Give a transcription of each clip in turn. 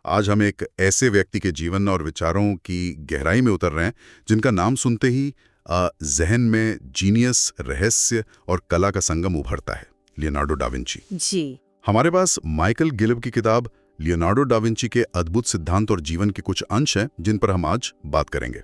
आज हम एक ऐसे व्यक्ति के जीवन और विचारों की गहराई में उतर रहे हैं जिनका नाम सुनते ही जहन में जीनियस, रहस्य और कला का संगम उभरता है, लियोनार्डो डा विंची जी। हमारे पास माइकल गिलिब की किताब लियोनार्डो डा विंची के अद्भुत सिद्धांत और जीवन के कुछ अंश हैं जिन पर हम आज बात करेंगे।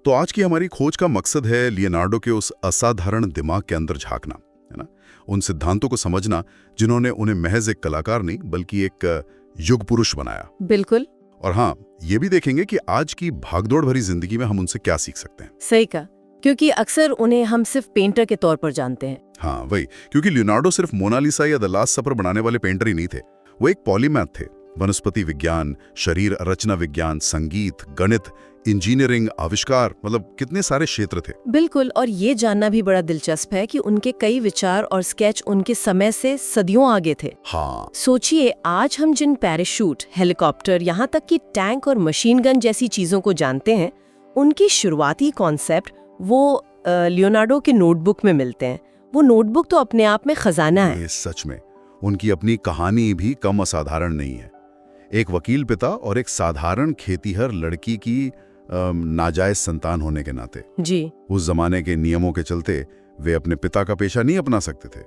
तो आज की हमारी खोज का मकसद है लियोनार्डो के उस असाधारण दिमाग के अंदर झांकना, है ना, उन सिद्धांतों को समझना जिन्होंने उन्हें महज एक कलाकार नहीं बल्कि एक युग पुरुष बनाया। बिल्कुल। और हाँ, ये भी देखेंगे कि आज की भागदौड़ भरी जिंदगी में हम उनसे क्या सीख सकते हैं। सही कहा, क्योंकि अक्सर उन्हें हम सिर्फ पेंटर के तौर पर जानते हैं। हाँ वही, क्योंकि लियोनार्डो सिर्फ मोनालिसा या द लास्ट सपर बनाने वाले पेंटर ही नहीं थे, वो एक पॉलीमैथ थे। वनस्पति विज्ञान, शरीर रचना विज्ञान, संगीत, गणित, इंजीनियरिंग, आविष्कार, मतलब कितने सारे क्षेत्र थे। बिल्कुल। और ये जानना भी बड़ा दिलचस्प है कि उनके कई विचार और स्केच उनके समय से सदियों आगे थे। हाँ। सोचिए, आज हम जिन पैराशूट, हेलीकॉप्टर, यहाँ तक कि टैंक और मशीन गन जैसी चीजों को जानते हैं, उनकी शुरुआती कॉन्सेप्ट वो लियोनार्डो के नोटबुक में मिलते हैं। वो नोटबुक तो अपने आप में खजाना है। सच में उनकी अपनी कहानी भी कम असाधारण नहीं है। एक वकील पिता और एक साधारण खेतीहर लड़की की नाजायज संतान होने के नाते जी, उस जमाने के नियमों के चलते वे अपने पिता का पेशा नहीं अपना सकते थे,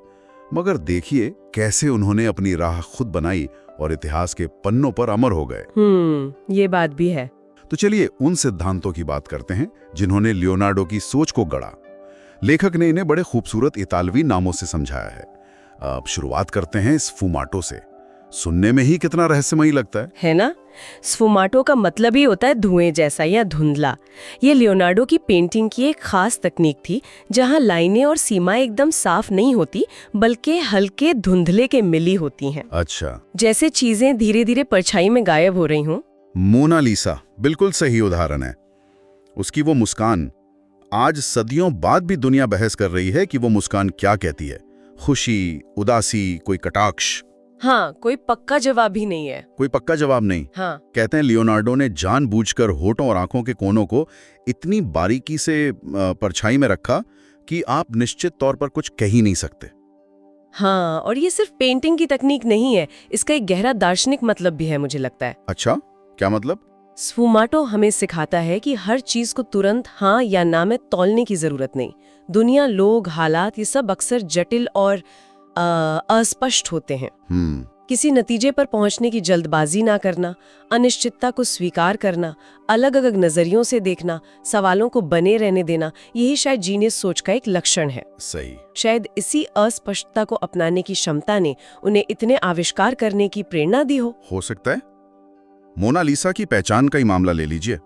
मगर देखिए कैसे उन्होंने अपनी राह खुद बनाई और इतिहास के पन्नों पर अमर हो गए। ये बात भी है। तो चलिए उन सिद्धांतों की बात करते हैं जिन्होंने लियोनार्डो की सोच को गढ़ा। लेखक ने इन्हें बड़े खूबसूरत इतालवी नामों से समझाया है। अब शुरुआत करते हैं स्फुमाटो से। सुनने में ही कितना रहस्यमयी लगता है ना? स्फुमाटो का मतलब ही होता है धुएं जैसा या धुंधला। ये लियोनार्डो की पेंटिंग की एक खास तकनीक थी, जहां लाइनें और सीमाएं एकदम साफ नहीं होती बल्कि हल्के धुंधले के मिली होती हैं। अच्छा, जैसे चीजें धीरे धीरे परछाई में गायब हो रही हों। मोनालिसा बिल्कुल सही उदाहरण है। उसकी वो मुस्कान, आज सदियों बाद भी दुनिया बहस कर रही है कि वो मुस्कान क्या कहती है। खुशी, उदासी, कोई कटाक्ष। हाँ, कोई पक्का जवाब भी नहीं है। कोई पक्का जवाब नहीं। हाँ। कहते हैं लियोनार्डो ने जानबूझकर होठों और आंखों के कोनों को इतनी बारीकी से परछाई में रखा कि आप निश्चित तौर पर कुछ कह ही नहीं सकते। हाँ, और ये सिर्फ पेंटिंग की तकनीक नहीं है, इसका एक गहरा दार्शनिक मतलब भी है, मुझे लगता है। अच्छा, क्या मतलब? स्फुमाटो हमें सिखाता है कि हर चीज को तुरंत हाँ या ना में तौलने की जरूरत नहीं। दुनिया, लोग, हालात, ये सब अक्सर जटिल और अस्पष्ट होते हैं। किसी नतीजे पर पहुंचने की जल्दबाजी ना करना, अनिश्चितता को स्वीकार करना, अलग अलग नजरियों से देखना, सवालों को बने रहने देना, यही शायद जीनियस सोच का एक लक्षण है। सही। शायद इसी अस्पष्टता को अपनाने की क्षमता ने उन्हें इतने आविष्कार करने की प्रेरणा दी हो सकता है। मोनालिसा की पहचान का ही मामला ले लीजिए,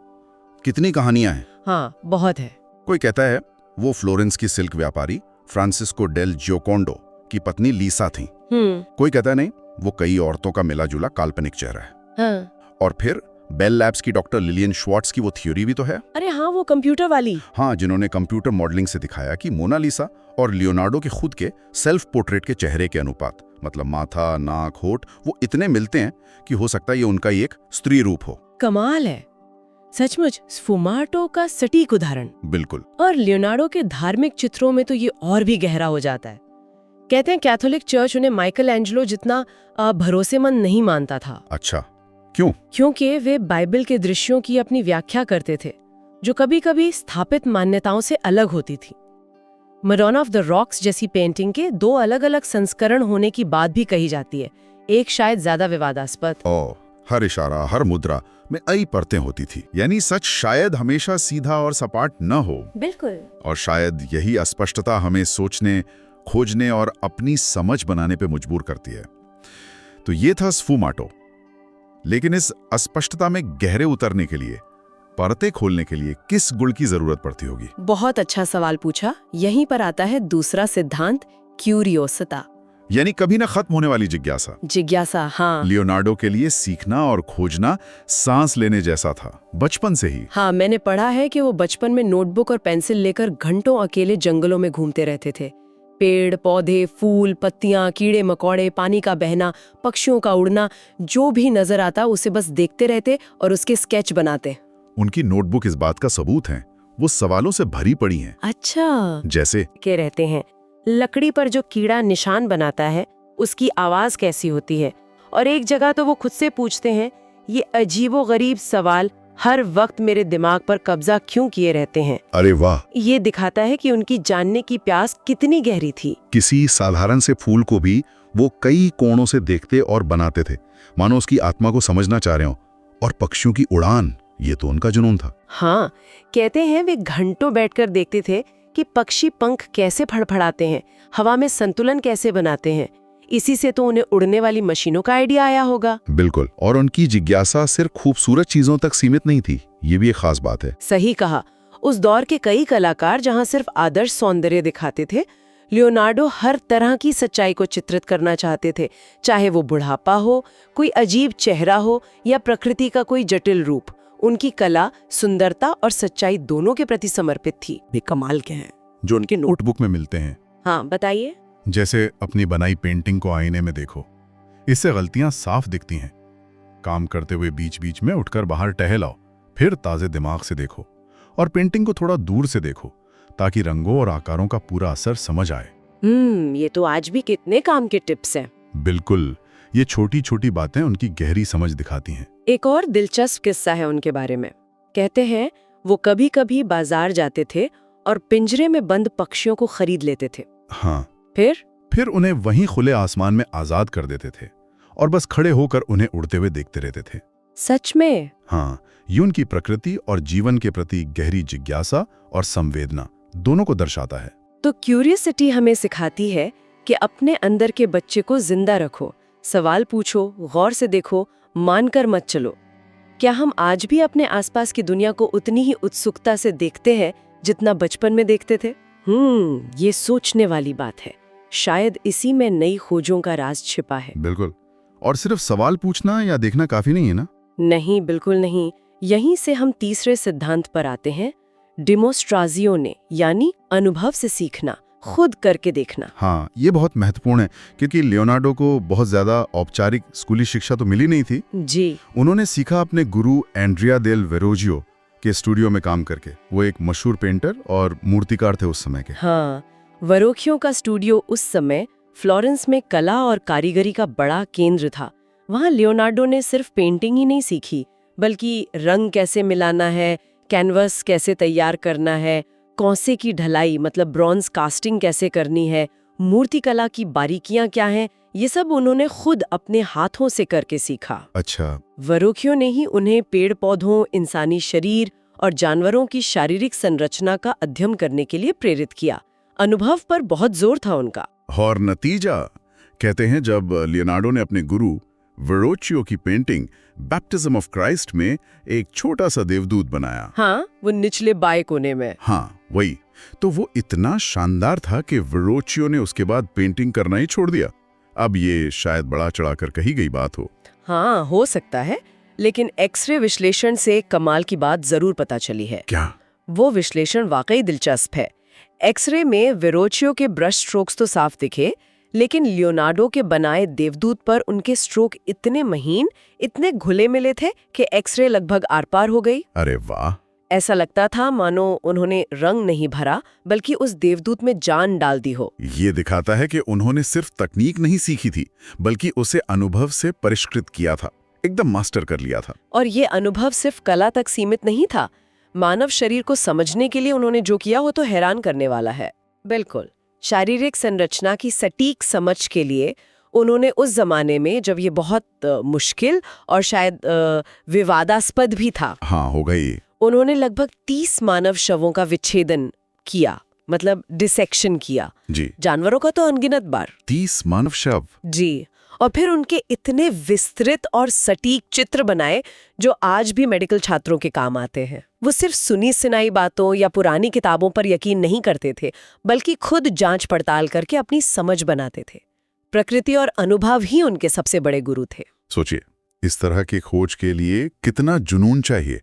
कितनी कहानियां हैं। हाँ, बहुत है। कोई कहता है वो फ्लोरेंस की सिल्क व्यापारी फ्रांसिस्को डेल जियोकोंडो की पत्नी लीसा थी। कोई कहता है नहीं, वो कई औरतों का मिला जुला काल्पनिक चेहरा है। हाँ। और फिर बेल लैब्स की डॉक्टर लिलियन श्वार्ट्ज की वो थ्योरी भी तो है। अरे हाँ, वो कंप्यूटर वाली। हाँ, जिन्होंने कंप्यूटर मॉडलिंग से दिखाया कि मोनालिसा और लियोनार्डो के खुद के सेल्फ पोर्ट्रेट के चेहरे के अनुपात, मतलब माथा, नाक, होठ, वो इतने मिलते हैं कि हो सकता है ये उनका ही एक स्त्री रूप हो। कमाल है, सचमुच स्फुमाटो का सटीक उदाहरण। बिल्कुल। और लियोनार्डो के धार्मिक चित्रों में तो ये और भी गहरा हो जाता है। कहते हैं कैथोलिक चर्च उन्हें माइकल एंजेलो जितना भरोसेमंद नहीं मानता था। अच्छा, क्यों? क्योंकि वे बाइबल के दृश्यों की अपनी व्याख्या करते थे जो कभी कभी स्थापित मान्यताओं से अलग होती थी। मैडोना ऑफ द रॉक्स जैसी पेंटिंग के दो अलग अलग संस्करण होने की बात भी कही जाती है, एक शायद ज्यादा विवादास्पद। हर इशारा, हर मुद्रा में अई परतें होती थी, यानी सच शायद हमेशा सीधा और सपाट न हो। बिल्कुल। और शायद यही अस्पष्टता हमें सोचने, खोजने और अपनी समझ बनाने पे मजबूर करती है। तो ये था स्फुमाटो। लेकिन इस अस्पष्टता में गहरे उतरने के लिए, परतें खोलने के लिए किस गुण की जरूरत पड़ती होगी? बहुत अच्छा सवाल पूछा। यहीं पर आता है दूसरा सिद्धांत, क्यूरियोसिटी, यानी कभी ना खत्म होने वाली जिज्ञासा। हाँ। लियोनार्डो के लिए सीखना और खोजना सांस लेने जैसा था, बचपन से ही। हाँ, मैंने पढ़ा है कि वो बचपन में नोटबुक और पेंसिल लेकर घंटों अकेले जंगलों में घूमते रहते थे। पेड़, पौधे, फूल, पत्तियां, कीड़े मकोड़े, पानी का बहना, पक्षियों का उड़ना, जो भी नजर आता उसे बस देखते रहते और उसके स्केच बनाते। उनकी नोटबुक इस बात का सबूत है, वो सवालों से भरी पड़ी हैं। अच्छा, जैसे के रहते हैं, लकड़ी पर जो कीड़ा निशान बनाता है उसकी आवाज कैसी होती है, और एक जगह तो वो खुद से पूछते हैं ये अजीबोगरीब सवाल हर वक्त मेरे दिमाग पर कब्जा क्यों किए रहते हैं। अरे वाह! ये दिखाता है कि उनकी जानने की प्यास कितनी गहरी थी। किसी साधारण से फूल को भी वो कई कोणों से देखते और बनाते थे, मानो उसकी आत्मा को समझना चाह रहे हो। और पक्षियों की उड़ान, ये तो उनका जुनून था। हाँ, कहते हैं वे घंटों बैठकर देखते थे कि पक्षी पंख कैसे फड़फड़ाते हैं, हवा में संतुलन कैसे बनाते हैं। इसी से तो उन्हें उड़ने वाली मशीनों का आइडिया आया होगा। बिल्कुल, और उनकी जिज्ञासा सिर्फ खूबसूरत चीजों तक सीमित नहीं थी, ये भी एक खास बात है। सही कहा। उस दौर के कई कलाकार जहां सिर्फ आदर्श सौंदर्य दिखाते थे, लियोनार्डो हर तरह की सच्चाई को चित्रित करना चाहते थे, चाहे वो बुढ़ापा हो, कोई अजीब चेहरा हो या प्रकृति का कोई जटिल रूप। उनकी कला सुंदरता और सच्चाई दोनों के प्रति समर्पित थी। वे कमाल के हैं। जो उनके नोटबुक में मिलते हैं, हाँ बताइए। जैसे अपनी बनाई पेंटिंग को आईने में देखो, इससे गलतियां साफ दिखती हैं। काम करते हुए बीच बीच में उठकर बाहर टहल आओ, फिर ताजे दिमाग से देखो और पेंटिंग को थोड़ा दूर से देखो, ताकि रंगों और आकारों का पूरा असर समझ आए। ये तो आज भी कितने काम के टिप्स हैं। बिल्कुल, ये छोटी छोटी बातें उनकी गहरी समझ दिखाती हैं। एक और दिलचस्प किस्सा है उनके बारे में। कहते हैं वो कभी कभी बाजार जाते थे और पिंजरे में बंद पक्षियों को खरीद लेते थे। हाँ, फिर उन्हें वहीं खुले आसमान में आजाद कर देते थे और बस खड़े होकर उन्हें उड़ते हुए देखते रहते थे। सच में? हाँ, ये उनकी प्रकृति और जीवन के प्रति गहरी जिज्ञासा और संवेदना दोनों को दर्शाता है। तो क्यूरियोसिटी हमें सिखाती है कि अपने अंदर के बच्चे को जिंदा रखो, सवाल पूछो, गौर से देखो, मानकर मत चलो। क्या हम आज भी अपने आसपास की दुनिया को उतनी ही उत्सुकता से देखते हैं जितना बचपन में देखते थे? ये सोचने वाली बात है। शायद इसी में नई खोजों का राज छिपा है। बिल्कुल, और सिर्फ सवाल पूछना या देखना काफी नहीं है ना? नहीं, बिल्कुल नहीं। यहीं से हम तीसरे सिद्धांत पर आते हैं, डिमोस्ट्राजियोने, यानी अनुभव से सीखना, खुद करके देखना। हाँ, ये बहुत महत्वपूर्ण है, क्योंकि लियोनार्डो को बहुत ज्यादा औपचारिक स्कूली शिक्षा तो मिली नहीं थी। जी। उन्होंने सीखा अपने गुरु एंड्रिया देल वेरोजियो के स्टूडियो में काम करके। वो एक मशहूर पेंटर और मूर्तिकार थे उस समय के। हाँ, वरोखियो का स्टूडियो उस समय फ्लोरेंस में कला और कारीगरी का बड़ा केंद्र था। वहाँ लियोनार्डो ने सिर्फ पेंटिंग ही नहीं सीखी, बल्कि रंग कैसे मिलाना है, कैनवस कैसे तैयार करना है, कौसे की ढलाई मतलब ब्रॉन्ज कास्टिंग कैसे करनी है, मूर्ति कला की बारीकियां क्या हैं, ये सब उन्होंने खुद अपने हाथों से करके सीखा। अच्छा। वरोखियो ने ही उन्हें पेड़ पौधों, इंसानी शरीर और जानवरों की शारीरिक संरचना का अध्ययन करने के लिए प्रेरित किया। अनुभव पर बहुत जोर था उनका। और नतीजा, कहते हैं जब लियोनार्डो ने अपने गुरु वेरोचियो की पेंटिंग बैप्टिज्म ऑफ क्राइस्ट में एक छोटा सा देवदूत बनाया। हाँ, वो निचले बाएं कोने में। हाँ, वही। तो वो इतना शानदार था कि वेरोचियो ने उसके बाद पेंटिंग करना ही छोड़ दिया। अब ये शायद बड़ा चढ़ाकर कही गई बात हो। हाँ, हो सकता है, लेकिन एक्सरे विश्लेषण से कमाल की बात जरूर पता चली है। क्या? वो विश्लेषण वाकई दिलचस्प है। एक्सरे में वेरोचियो के ब्रश स्ट्रोक्स तो साफ दिखे, लेकिन लियोनार्डो के बनाए देवदूत पर उनके स्ट्रोक इतने महीन, इतने घुले मिले थे कि एक्सरे लगभग आर पार हो गई। अरे वाह! ऐसा लगता था मानो उन्होंने रंग नहीं भरा, बल्कि उस देवदूत में जान डाल दी हो। ये दिखाता है कि उन्होंने सिर्फ तकनीक नहीं सीखी थी, बल्कि उसे अनुभव से परिष्कृत किया था, एकदम मास्टर कर लिया था। और ये अनुभव सिर्फ कला तक सीमित नहीं था। मानव शरीर को समझने के लिए उन्होंने जो किया वो तो हैरान करने वाला है। बिल्कुल, शारीरिक संरचना की सटीक समझ के लिए उन्होंने उस जमाने में, जब ये बहुत मुश्किल और शायद विवादास्पद भी था, हाँ, हो गई, उन्होंने लगभग 30 मानव शवों का विच्छेदन किया, मतलब डिसेक्शन किया। जी। जानवरों का तो अनगिनत बार। 30 मानव शव? जी। और फिर उनके इतने विस्तृत और सटीक चित्र बनाए जो आज भी मेडिकल छात्रों के काम आते हैं। वो सिर्फ सुनी सुनाई बातों या पुरानी किताबों पर यकीन नहीं करते थे, बल्कि खुद जांच पड़ताल करके अपनी समझ बनाते थे। प्रकृति और अनुभव ही उनके सबसे बड़े गुरु थे। सोचिए, इस तरह की खोज के लिए कितना जुनून चाहिए।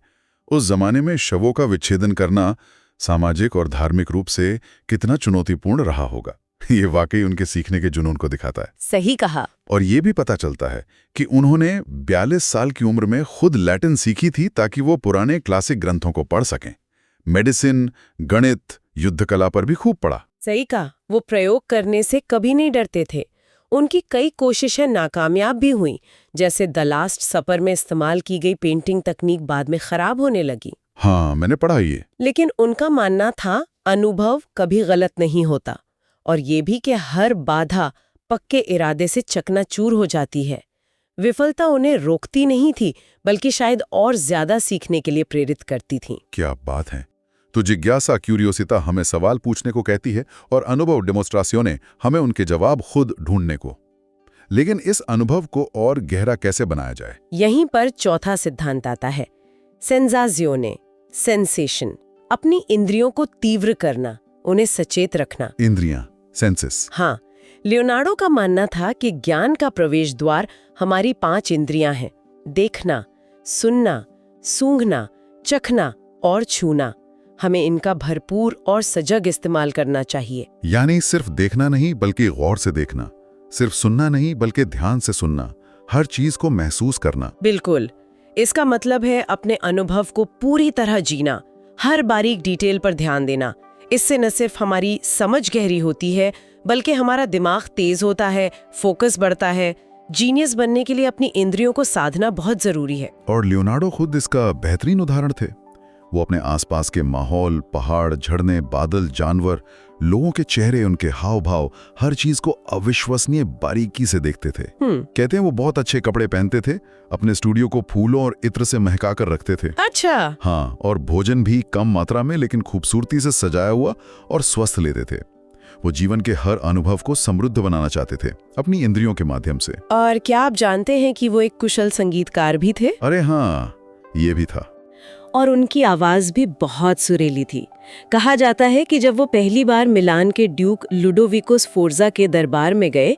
उस जमाने में शवों का विच्छेदन करना सामाजिक और धार्मिक रूप से कितना चुनौतीपूर्ण रहा होगा। ये वाकई उनके सीखने के जुनून को दिखाता है। सही कहा। और ये भी पता चलता है कि उन्होंने 42 साल की उम्र में खुद लैटिन सीखी थी ताकि वो पुराने क्लासिक ग्रंथों को पढ़ सकें। मेडिसिन, गणित, युद्ध कला पर भी खूब पढ़ा। सही कहा। वो प्रयोग करने से कभी नहीं डरते थे। उनकी कई कोशिशें नाकामयाब भी हुईं, जैसे द लास्ट सपर में इस्तेमाल की गई पेंटिंग तकनीक बाद में खराब होने लगी। हाँ, मैंने पढ़ा ये। लेकिन उनका मानना था अनुभव कभी गलत नहीं होता, और ये भी कि हर बाधा पक्के इरादे से चकनाचूर हो जाती है। विफलता उन्हें रोकती नहीं थी, बल्कि शायद और ज्यादा सीखने के लिए प्रेरित करती थी। क्या बात है। तो जिज्ञासा, क्यूरियोसिता हमें सवाल पूछने को कहती है और अनुभव, डेमोस्ट्रासियोने, हमें उनके जवाब खुद ढूंढने को। लेकिन इस अनुभव को और गहरा कैसे बनाया जाए? यहीं पर चौथा सिद्धांत आता है, सेंसाजियोने, सेंसेशन। अपनी इंद्रियों को तीव्र करना, उन्हें सचेत रखना। इंद्रियां, सेंसेस। हाँ, लियोनार्डो का मानना था कि ज्ञान का प्रवेश द्वार हमारी 5 इंद्रियां हैं: देखना, सुनना, सूंघना, चखना और छूना। हमें इनका भरपूर और सजग इस्तेमाल करना चाहिए। यानी सिर्फ देखना नहीं बल्कि गौर से देखना, सिर्फ सुनना नहीं बल्कि ध्यान से सुनना, हर चीज को महसूस करना। बिल्कुल। इसका मतलब है अपने अनुभव को पूरी तरह जीना, हर बारीक डिटेल पर ध्यान देना। इससे न सिर्फ हमारी समझ गहरी होती है, बल्कि हमारा दिमाग तेज होता है, फोकस बढ़ता है। जीनियस बनने के लिए अपनी इंद्रियों को साधना बहुत जरूरी है। और लियोनार्डो खुद इसका बेहतरीन उदाहरण थे। वो अपने आसपास के माहौल, पहाड़, झरने, बादल, जानवर, लोगों के चेहरे, उनके हाव भाव, हर चीज को अविश्वसनीय बारीकी से देखते थे। कहते हैं वो बहुत अच्छे कपड़े पहनते थे, अपने स्टूडियो को फूलों और इत्र से महका कर रखते थे। अच्छा। हाँ, और भोजन भी कम मात्रा में लेकिन खूबसूरती से सजाया हुआ और स्वस्थ लेते थे। वो जीवन के हर अनुभव को समृद्ध बनाना चाहते थे अपनी इंद्रियों के माध्यम से। और क्या आप जानते हैं कि वो एक कुशल संगीतकार भी थे? अरे हाँ, ये भी था। और उनकी आवाज भी बहुत सुरीली थी। कहा जाता है कि जब वो पहली बार मिलान के ड्यूक लुडोविको स्फोर्जा के दरबार में गए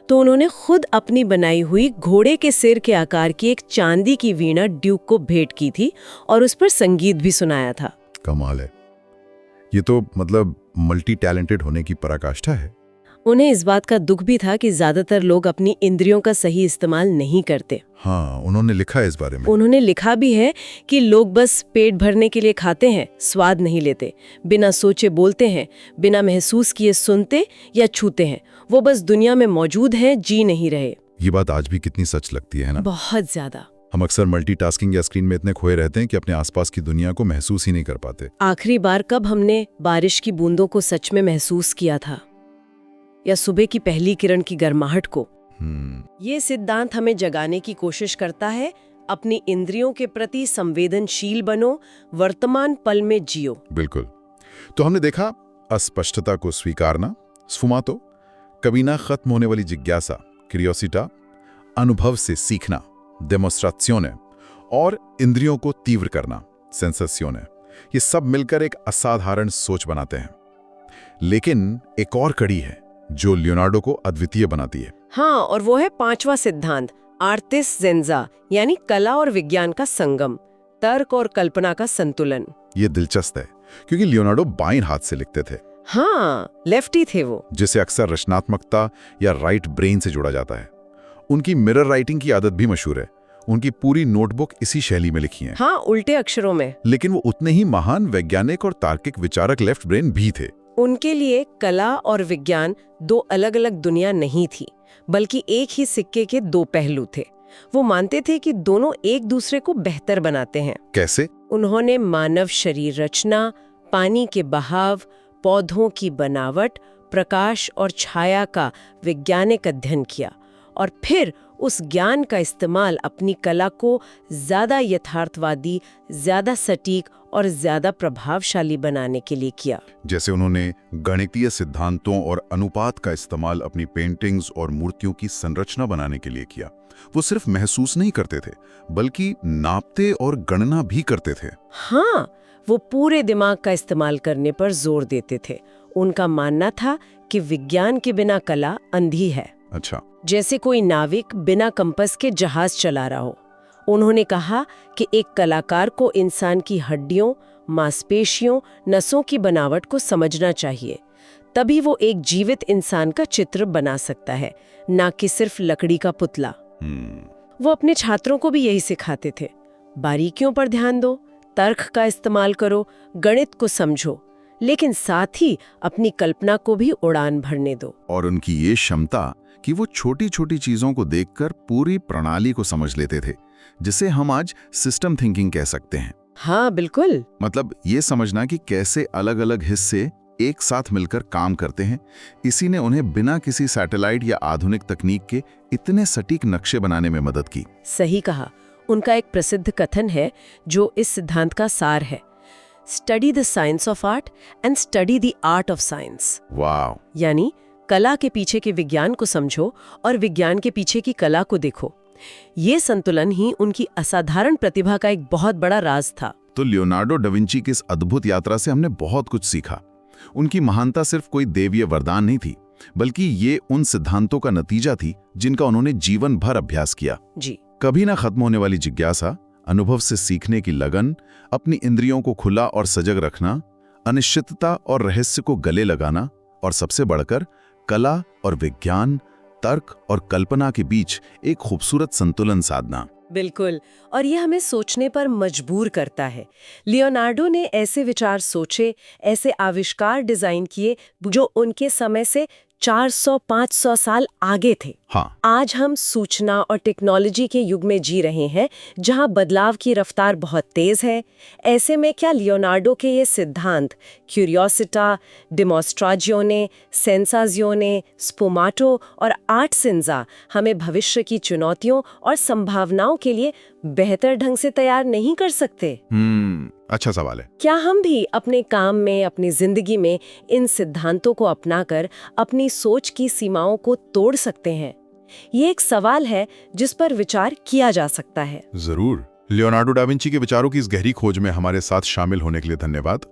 तो उन्होंने खुद अपनी बनाई हुई घोड़े के सिर के आकार की एक चांदी की वीणा ड्यूक को भेंट की थी और उस पर संगीत भी सुनाया था। कमाल है। ये तो मतलब मल्टी टैलेंटेड होने की पराकाष्ठा है। उन्हें इस बात का दुख भी था कि ज्यादातर लोग अपनी इंद्रियों का सही इस्तेमाल नहीं करते। हाँ, उन्होंने लिखा है इस बारे में। उन्होंने लिखा भी है कि लोग बस पेट भरने के लिए खाते हैं, स्वाद नहीं लेते, बिना सोचे बोलते हैं, बिना महसूस किए सुनते या छूते हैं। वो बस दुनिया में मौजूद हैं, जी नहीं रहे। ये बात आज भी कितनी सच लगती है ना? बहुत ज्यादा। हम अक्सर मल्टीटास्किंग या स्क्रीन में इतने खोए रहते हैं कि अपने आसपास की दुनिया को महसूस ही नहीं कर पाते। आखिरी बार कब हमने बारिश की बूंदों को सच में महसूस किया था, या सुबह की पहली किरण की गर्माहट को? ये सिद्धांत हमें जगाने की कोशिश करता है, अपनी इंद्रियों के प्रति संवेदनशील बनो, वर्तमान पल में जियो। बिल्कुल। तो हमने देखा अस्पष्टता को स्वीकारना, स्फुमातो, कभी ना खत्म होने वाली जिज्ञासा, क्यूरियोसिटा, अनुभव से सीखना, डेमोस्ट्रासियोने, और इंद्रियों को तीव्र करना, सेंसासियोने। ये सब मिलकर एक असाधारण सोच बनाते हैं। लेकिन एक और कड़ी है जो लियोनार्डो को अद्वितीय बनाती है। हाँ, और वो है 5वां सिद्धांत, आर्टिस जेंजा, यानी कला और विज्ञान का संगम, तर्क और कल्पना का संतुलन। ये दिलचस्प है क्योंकि लियोनार्डो बाएं हाथ से लिखते थे। हाँ, लेफ्टी थे वो, जिसे अक्सर रचनात्मकता या राइट ब्रेन से जोड़ा जाता है। उनकी मिरर राइटिंग की आदत भी मशहूर है। उनकी पूरी नोटबुक इसी शैली में लिखी है। हाँ, उल्टे अक्षरों में। लेकिन वो उतने ही महान वैज्ञानिक और तार्किक विचारक लेफ्ट ब्रेन भी थे। उनके लिए कला और विज्ञान 2 अलग-अलग दुनिया नहीं थी, बल्कि एक ही सिक्के के 2 पहलू थे। वो मानते थे कि दोनों एक दूसरे को बेहतर बनाते हैं। कैसे? उन्होंने मानव शरीर रचना, पानी के बहाव, पौधों की बनावट, प्रकाश और छाया का वैज्ञानिक अध्ययन किया और फिर उस ज्ञान का इस्तेमाल अपनी कला को ज्यादा यथार्थवादी, ज्यादा सटीक और ज्यादा प्रभावशाली बनाने के लिए किया। जैसे उन्होंने गणितीय सिद्धांतों और अनुपात का इस्तेमाल अपनी पेंटिंग्स और मूर्तियों की संरचना बनाने के लिए किया। वो सिर्फ महसूस नहीं करते थे, बल्कि नापते और गणना भी करते थे। हाँ, वो पूरे दिमाग का इस्तेमाल करने पर जोर देते थे। उनका मानना था कि विज्ञान के बिना कला अंधी है। अच्छा। जैसे कोई नाविक बिना कंपास के जहाज चला रहा हो। उन्होंने कहा कि एक कलाकार को इंसान की हड्डियों, मांसपेशियों, नसों की बनावट को समझना चाहिए, तभी वो एक जीवित इंसान का चित्र बना सकता है, ना कि सिर्फ लकड़ी का पुतला। वो अपने छात्रों को भी यही सिखाते थे, बारीकियों पर ध्यान दो, तर्क का इस्तेमाल करो, गणित को समझो, लेकिन साथ ही अपनी कल्पना को भी उड़ान भरने दो। और उनकी ये क्षमता कि वो छोटी छोटी चीजों को देखकर पूरी प्रणाली को समझ लेते थे, जिसे हम आज सिस्टम थिंकिंग कह सकते हैं। हाँ बिल्कुल। मतलब ये समझना कि कैसे अलग अलग हिस्से एक साथ मिलकर काम करते हैं। इसी ने उन्हें बिना किसी सैटेलाइट या आधुनिक तकनीक के इतने सटीक नक्शे बनाने में मदद की। सही कहा। उनका एक प्रसिद्ध कथन है जो इस सिद्धांत का सार है, study the science of art and study the art of science. वाह! यानी कला के पीछे के विज्ञान को समझो और विज्ञान के पीछे की कला को देखो। ये संतुलन ही उनकी असाधारण प्रतिभा का एक बहुत बड़ा राज था। तो लियोनार्डो डा विंची की इस अद्भुत यात्रा से हमने बहुत कुछ सीखा। उनकी महानता सिर्फ कोई दैवीय वरदान नहीं थी, बल्कि ये उन सिद्धांतों का नतीजा थी जिनका उन्होंने जीवन भर अभ्यास किया। जी। कभी ना खत्म होने वाली जिज्ञासा, अनुभव से सीखने की लगन, अपनी इंद्रियों को खुला और सजग रखना, अनिश्चितता और रहस्य को गले लगाना, और सबसे बढ़कर कला और विज्ञान, तर्क और कल्पना के बीच एक खूबसूरत संतुलन साधना। बिल्कुल, और ये हमें सोचने पर मजबूर करता है। लियोनार्डो ने ऐसे विचार सोचे, ऐसे आविष्कार डिजाइन किए जो उनके समय से 400-500 साल आगे थे। हाँ। आज हम सूचना और टेक्नोलॉजी के युग में जी रहे हैं, जहां बदलाव की रफ्तार बहुत तेज है। ऐसे में क्या लियोनार्डो के ये सिद्धांत, क्यूरियोसिटा, डिमोस्ट्राजियोने, सेंसाजियोने, स्पुमाटो और आर्टसिंजा, हमें भविष्य की चुनौतियों और संभावनाओं के लिए बेहतर ढंग से तैयार नहीं कर सकते? अच्छा सवाल है। क्या हम भी अपने काम में, अपनी जिंदगी में इन सिद्धांतों को अपनाकर अपनी सोच की सीमाओं को तोड़ सकते हैं? ये एक सवाल है जिस पर विचार किया जा सकता है। जरूर। लियोनार्डो डा विंची के विचारों की इस गहरी खोज में हमारे साथ शामिल होने के लिए धन्यवाद।